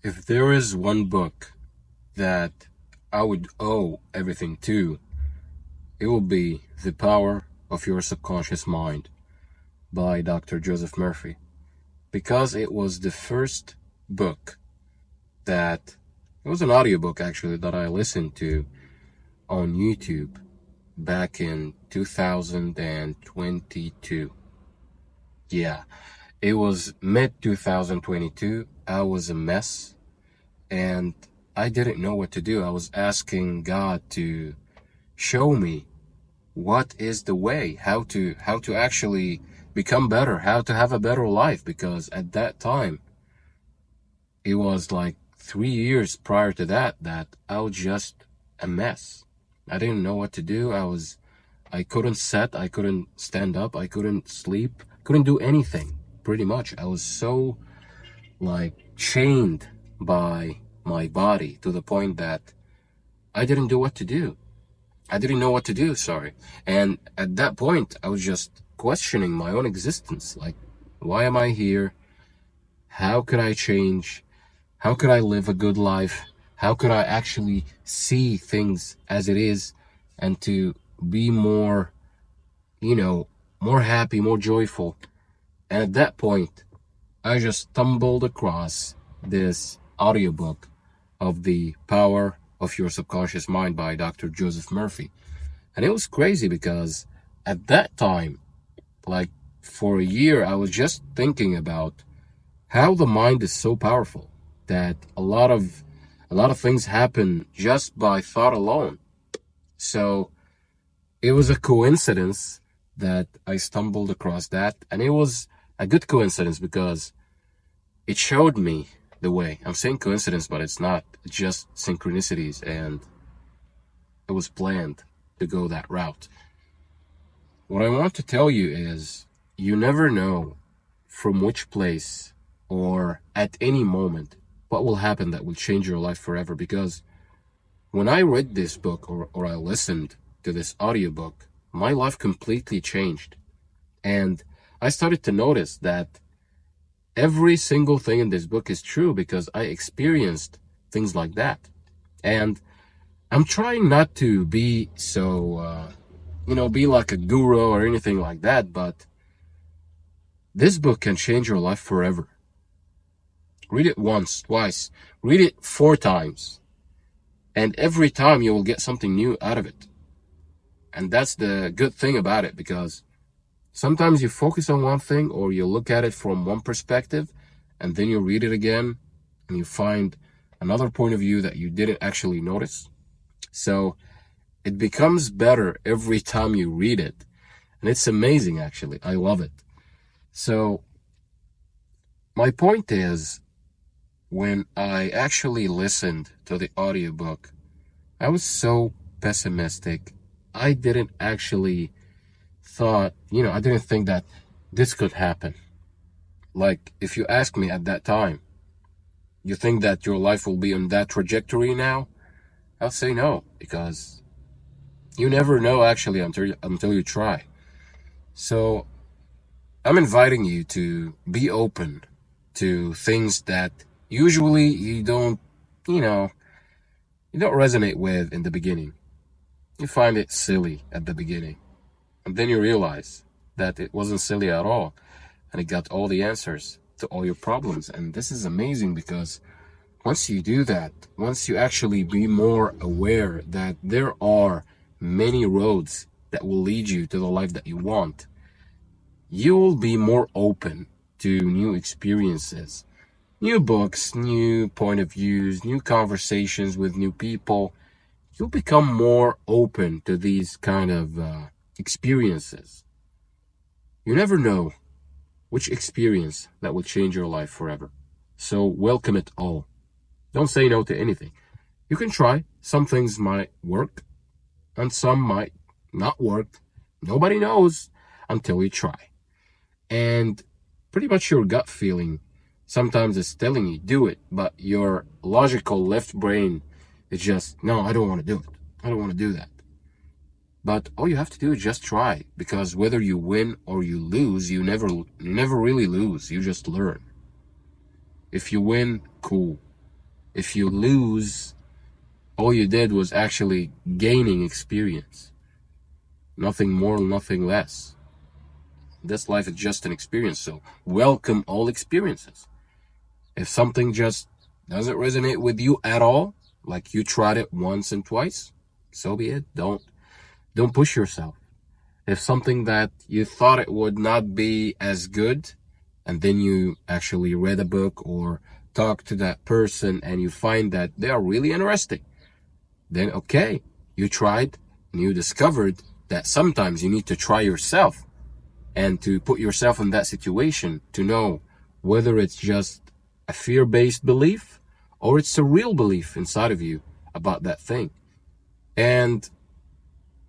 If there is one book that I would owe everything to, it will be The Power of Your Subconscious Mind by Dr. Joseph Murphy. Because it was the first book that, it was an audiobook actually, that I listened to on YouTube back in 2022. Yeah, it was mid 2022. I was a mess and I didn't know what to do. I was asking God to show me what is the way, how to actually become better, how to have a better life, because at that time it was like 3 years prior to that I was just a mess. I didn't know what to do. I couldn't sit, I couldn't stand up, I couldn't sleep, couldn't do anything pretty much. I was so like chained by my body to the point that I didn't do what to do. I didn't know what to do, sorry. And at that point, I was just questioning my own existence. Like, why am I here? How could I change? How could I live a good life? How could I actually see things as it is and to be more, more happy, more joyful? And at that point, I just stumbled across this audiobook of The Power of Your Subconscious Mind by Dr. Joseph Murphy. And it was crazy because at that time, like for a year, I was just thinking about how the mind is so powerful that a lot of things happen just by thought alone. So it was a coincidence that I stumbled across that, and it was a good coincidence because it showed me the way. I'm saying coincidence, but it's not. It's just synchronicities, and it was planned to go that route. What I want to tell you is you never know from which place or at any moment what will happen that will change your life forever. Because when I read this book or I listened to this audiobook, my life completely changed. And I started to notice that every single thing in this book is true because I experienced things like that. And I'm trying not to be so, be like a guru or anything like that, but this book can change your life forever. Read it once, twice, read it 4 times, and every time you will get something new out of it. And that's the good thing about it, because sometimes you focus on one thing or you look at it from one perspective, and then you read it again and you find another point of view that you didn't actually notice. So it becomes better every time you read it. And it's amazing, actually. I love it. So my point is, when I actually listened to the audiobook, I was so pessimistic. I didn't actually I didn't think that this could happen. Like, if you ask me at that time, you think that your life will be on that trajectory now? I'll say no, because you never know actually until you try. So I'm inviting you to be open to things that usually you know, you don't resonate with in the beginning. You find it silly at the beginning. And then you realize that it wasn't silly at all. And it got all the answers to all your problems. And this is amazing because once you do that, once you actually be more aware that there are many roads that will lead you to the life that you want, you will be more open to new experiences, new books, new point of views, new conversations with new people. You'll become more open to these kind of experiences. You never know which experience that will change your life forever. So welcome it all. Don't say no to anything. You can try. Some things might work and some might not work. Nobody knows until you try. And pretty much your gut feeling sometimes is telling you do it, but your logical left brain is just, no, I don't want to do it. I don't want to do that. But all you have to do is just try, because whether you win or you lose, you never really lose. You just learn. If you win, cool. If you lose, all you did was actually gaining experience. Nothing more, nothing less. This life is just an experience, so welcome all experiences. If something just doesn't resonate with you at all, like you tried it once and twice, so be it. Don't push yourself. If something that you thought it would not be as good, and then you actually read a book or talked to that person and you find that they are really interesting, then okay, you tried and you discovered that sometimes you need to try yourself and to put yourself in that situation to know whether it's just a fear-based belief or it's a real belief inside of you about that thing. And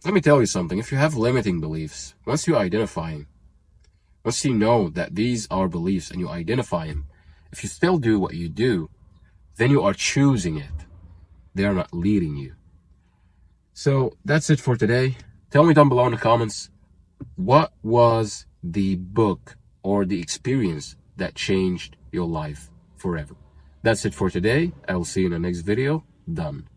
let me tell you something. If you have limiting beliefs, once you identify them, once you know that these are beliefs and you identify them, if you still do what you do, then you are choosing it. They are not leading you. So that's it for today. Tell me down below in the comments, what was the book or the experience that changed your life forever? That's it for today. I will see you in the next video. Done.